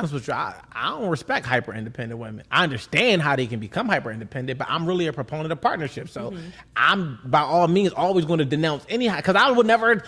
honest with you, I don't respect hyper-independent women. I understand how they can become hyper-independent, but I'm really a proponent of partnership. So I'm, by all means, always going to denounce any, because I would never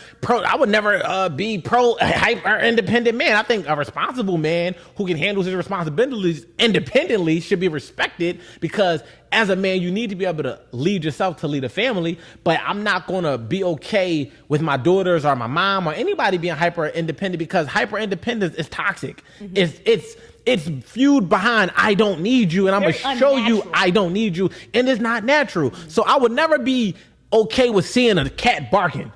be pro hyper-independent man. I think a responsible man who can handle his responsibilities independently should be respected, because as a man, you need to be able to lead yourself to lead a family. But I'm not going to be okay with my daughters or my mom or anybody being hyper independent, because hyper independence is toxic. It's fueled behind I don't need you, and I'm going to show you I don't need you, and it's not natural. So I would never be okay with seeing a cat barking.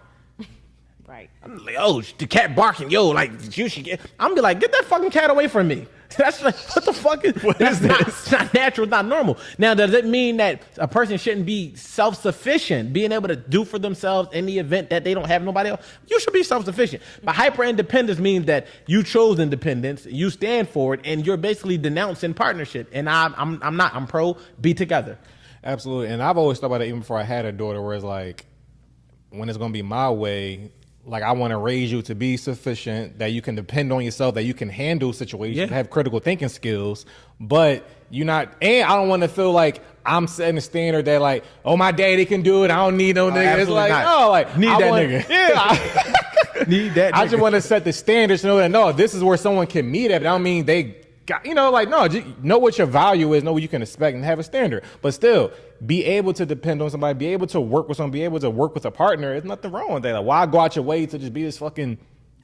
Right. I'm like, oh, the cat barking, yo, like you should get. I'm be like, get that fucking cat away from me. That's like, what the fuck is that's not, it's not natural, it's not normal. Now, does it mean that a person shouldn't be self-sufficient, being able to do for themselves in the event that they don't have nobody else? You should be self-sufficient. But hyper-independence means that you chose independence, you stand for it, and you're basically denouncing partnership. And I'm not. I'm pro be together. Absolutely. And I've always thought about it even before I had a daughter, where it's like, when it's going to be my way, like, I want to raise you to be sufficient, that you can depend on yourself, that you can handle situations, have critical thinking skills, but you're not, and I don't want to feel like I'm setting a standard that, like, oh, my daddy can do it, I don't need no nigga. It's like, no, like, need that nigga. Yeah. Need that nigga. I just want to set the standards to know that, no, this is where someone can meet at, but I don't mean they got, like, no, just know what your value is, know what you can expect, and have a standard. But still, be able to depend on somebody, be able to work with someone, be able to work with a partner. There's nothing wrong with that. Like, why go out your way to just be this fucking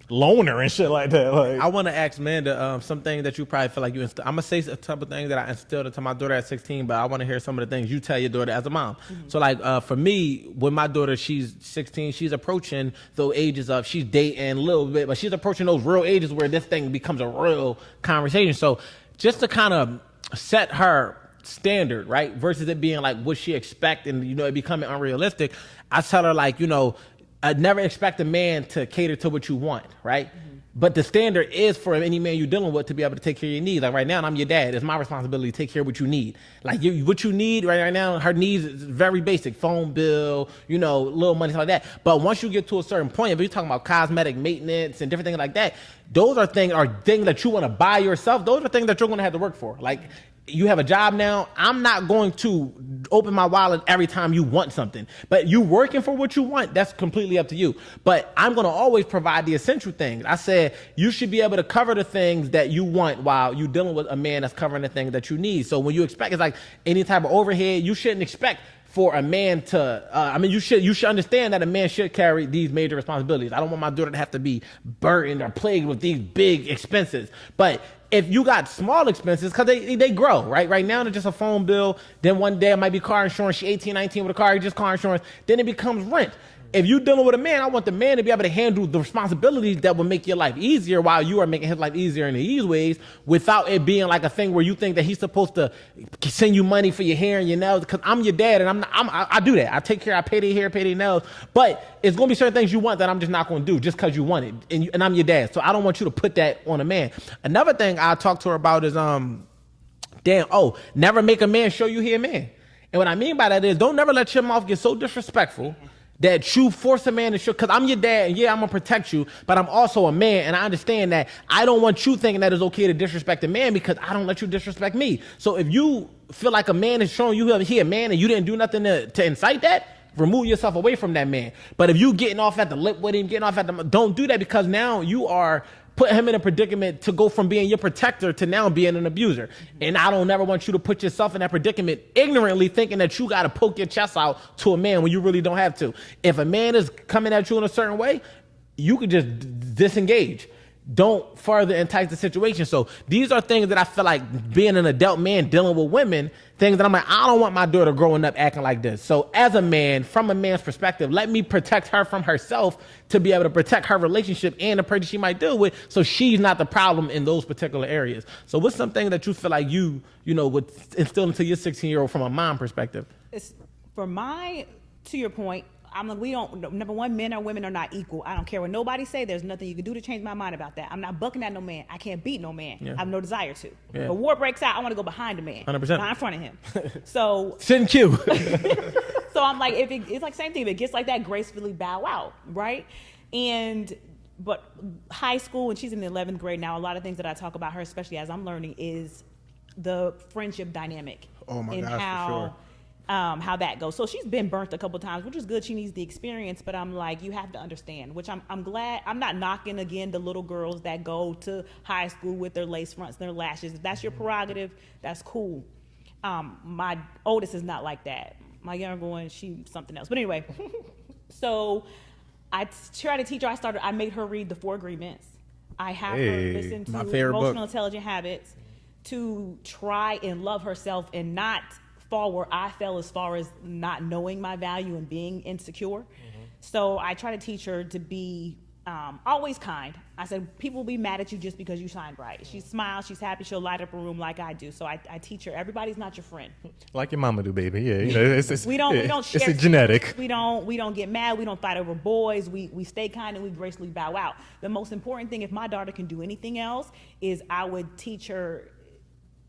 loner and shit like that? Like, I want to ask Amanda something that you probably feel like you instill. I'm gonna say a type of thing that I instilled into my daughter at 16, but I want to hear some of the things you tell your daughter as a mom. So, like, for me, with my daughter, she's 16. She's approaching those ages of, she's dating a little bit, but she's approaching those real ages where this thing becomes a real conversation. So, just to kind of set her standard, right, versus it being like what she expect and it becoming unrealistic, I tell her, like, I'd never expect a man to cater to what you want, right? But the standard is for any man you're dealing with to be able to take care of your needs. Like, right now, I'm your dad. It's my responsibility to take care of what you need. Like, what you need right now, her needs is very basic. Phone bill, little money, stuff like that. But once you get to a certain point, if you're talking about cosmetic maintenance and different things like that, those are things that you want to buy yourself. Those are things that you're going to have to work for. Like, you have a job now. I'm not going to open my wallet every time you want something. But you working for what you want, that's completely up to you. But I'm going to always provide the essential things. I said you should be able to cover the things that you want while you're dealing with a man that's covering the things that you need. So when you expect, it's like any type of overhead, you shouldn't expect for a man to, you should understand that a man should carry these major responsibilities. I don't want my daughter to have to be burdened or plagued with these big expenses. But if you got small expenses, because they grow, right? Right now, it's just a phone bill. Then one day it might be car insurance. She 18, 19 with a car, just car insurance. Then it becomes rent. If you're dealing with a man, I want the man to be able to handle the responsibilities that will make your life easier while you are making his life easier in these ways, without it being like a thing where you think that he's supposed to send you money for your hair and your nails. Because I'm your dad, and I do that. I take care. I pay their hair, pay their nails. But it's going to be certain things you want that I'm just not going to do just because you want it, and I'm your dad. So I don't want you to put that on a man. Another thing I talk to her about is never make a man show you he a man. And what I mean by that is, don't never let your mouth get so disrespectful that you force a man to show, because I'm your dad, and yeah, I'm going to protect you, but I'm also a man, and I understand that I don't want you thinking that it's okay to disrespect a man, because I don't let you disrespect me. So if you feel like a man is showing you he a man and you didn't do nothing to incite that, remove yourself away from that man. But if you getting off at the lip with him, don't do that, because now you are put him in a predicament to go from being your protector to now being an abuser. And I don't never want you to put yourself in that predicament ignorantly thinking that you got to poke your chest out to a man when you really don't have to. If a man is coming at you in a certain way, you could just disengage. Don't further entice the situation. So these are things that I feel like, being an adult man dealing with women, things that I'm like, I don't want my daughter growing up acting like this. So as a man, from a man's perspective, let me protect her from herself to be able to protect her relationship and the person she might deal with, so she's not the problem in those particular areas. So what's something that you feel like you would instill into your 16-year-old from a mom perspective? It's, to your point, I'm like, we don't, number one, men or women are not equal. I don't care what nobody say. There's nothing you can do to change my mind about that. I'm not bucking at no man. I can't beat no man. Yeah. I have no desire to. Yeah. If a war breaks out, I want to go behind a man. 100%. Not in front of him. So. Send Q. So I'm like, it's like same thing. If it gets like that, gracefully bow out, right? And but high school, and she's in the 11th grade now, a lot of things that I talk about her, especially as I'm learning, is the friendship dynamic. Oh my gosh, how, for sure. How that goes. So she's been burnt a couple times, which is good. She needs the experience, but I'm like, you have to understand, which I'm glad. I'm not knocking, again, the little girls that go to high school with their lace fronts and their lashes. If that's your prerogative, that's cool. My oldest is not like that. My younger one, she's something else. But anyway, so I try to teach her. I made her read the 4 Agreements. I have her listen to Emotional Intelligent Habits to try and love herself and not fall where I fell as far as not knowing my value and being insecure. So I try to teach her to be always kind. I said, people will be mad at you just because you shine bright. She smiles, she's happy, she'll light up a room like I do. So I teach her, everybody's not your friend. Like your mama do, baby. Yeah, you know, we don't share. It's a genetic. We don't get mad. We don't fight over boys. We stay kind and we gracefully bow out. The most important thing, if my daughter can do anything else, is I would teach her,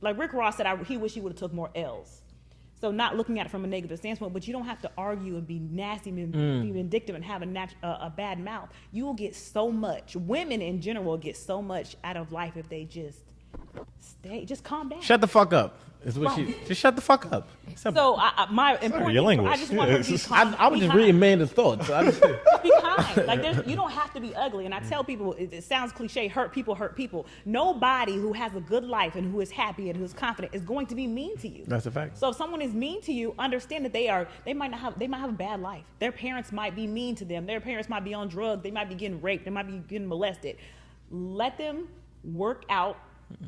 like Rick Ross said, he wished he would have took more L's. So not looking at it from a negative standpoint, but you don't have to argue and be nasty and be vindictive and have a bad mouth. You will get so much. Women in general will get so much out of life if they just calm down. Shut the fuck up. Is what she just shut the fuck up. So my important your language. I just want her to be calm. I was just reading Amanda's thoughts. Just be kind. Like you don't have to be ugly. And I tell people, it sounds cliche, hurt people. Nobody who has a good life and who is happy and who's confident is going to be mean to you. That's a fact. So if someone is mean to you, understand that they might have a bad life. Their parents might be mean to them. Their parents might be on drugs. They might be getting raped. They might be getting molested. Let them work out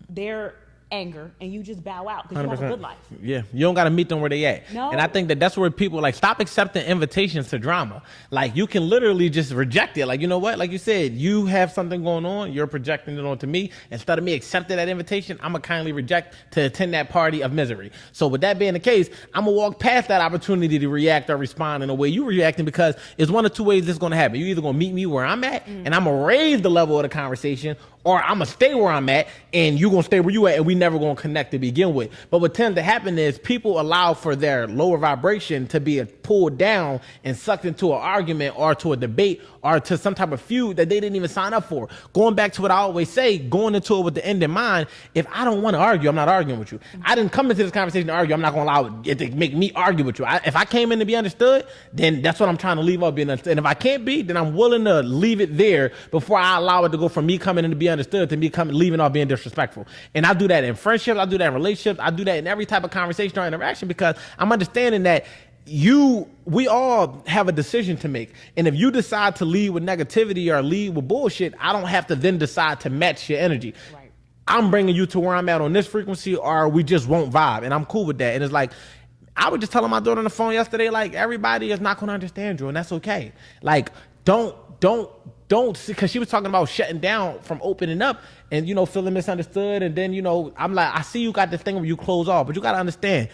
their anger and you just bow out because you have a good life. Yeah, you don't got to meet them where they at. No. And I think that's where people like stop accepting invitations to drama. Like you can literally just reject it. Like, you know what? Like you said, you have something going on. You're projecting it onto me. Instead of me accepting that invitation, I'm going to kindly reject to attend that party of misery. So with that being the case, I'm going to walk past that opportunity to react or respond in a way you reacting because it's one of 2 ways this is going to happen. You're either going to meet me where I'm at and I'm going to raise the level of the conversation, or I'm going to stay where I'm at and you're going to stay where you at and we never going to connect to begin with. But what tends to happen is people allow for their lower vibration to be pulled down and sucked into an argument or to a debate or to some type of feud that they didn't even sign up for. Going back to what I always say, going into it with the end in mind, if I don't want to argue, I'm not arguing with you. I didn't come into this conversation to argue. I'm not going to allow it to make me argue with you. If I came in to be understood, then that's what I'm trying to leave up being understood. And if I can't be, then I'm willing to leave it there before I allow it to go from me coming in to be understood to me leaving off being disrespectful. And I do that in friendships, I do that in relationships, I do that in every type of conversation or interaction because I'm understanding that we all have a decision to make. And if you decide to lead with negativity or lead with bullshit, I don't have to then decide to match your energy. Right. I'm bringing you to where I'm at on this frequency or we just won't vibe. And I'm cool with that. And it's like, I was just telling my daughter on the phone yesterday, like everybody is not going to understand you and that's okay. Like, don't, because she was talking about shutting down from opening up and, you know, feeling misunderstood. And then, you know, I'm like, I see you got this thing where you close off, but you got to understand,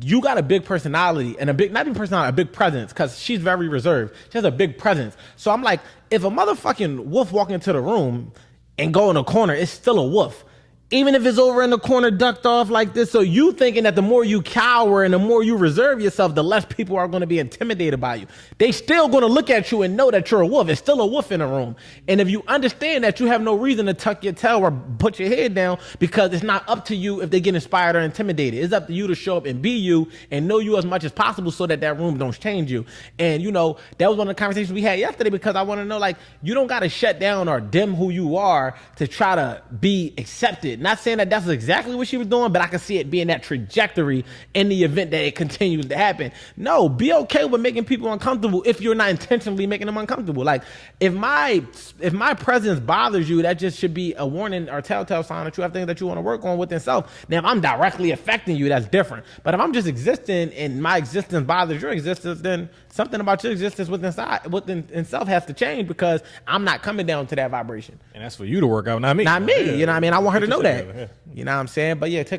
you got a big personality and not even personality, a big presence because she's very reserved. She has a big presence. So I'm like, if a motherfucking wolf walk into the room and go in a corner, it's still a wolf. Even if it's over in the corner, ducked off like this. So you thinking that the more you cower and the more you reserve yourself, the less people are going to be intimidated by you. They still going to look at you and know that you're a wolf. It's still a wolf in the room. And if you understand that you have no reason to tuck your tail or put your head down because it's not up to you if they get inspired or intimidated. It's up to you to show up and be you and know you as much as possible so that room don't change you. And, you know, that was one of the conversations we had yesterday because I want to know, like, you don't got to shut down or dim who you are to try to be accepted. Not saying that that's exactly what she was doing, but I can see it being that trajectory in the event that it continues to happen. No, be okay with making people uncomfortable if you're not intentionally making them uncomfortable. Like if my presence bothers you, that just should be a warning or telltale sign that you have things that you want to work on within self. Now, if I'm directly affecting you, that's different. But if I'm just existing and my existence bothers your existence, then something about your existence within self has to change because I'm not coming down to that vibration. And that's for you to work out, not me. Not me. Yeah. You know what I mean? I want her to know that. Yeah. You know what I'm saying? But yeah, take us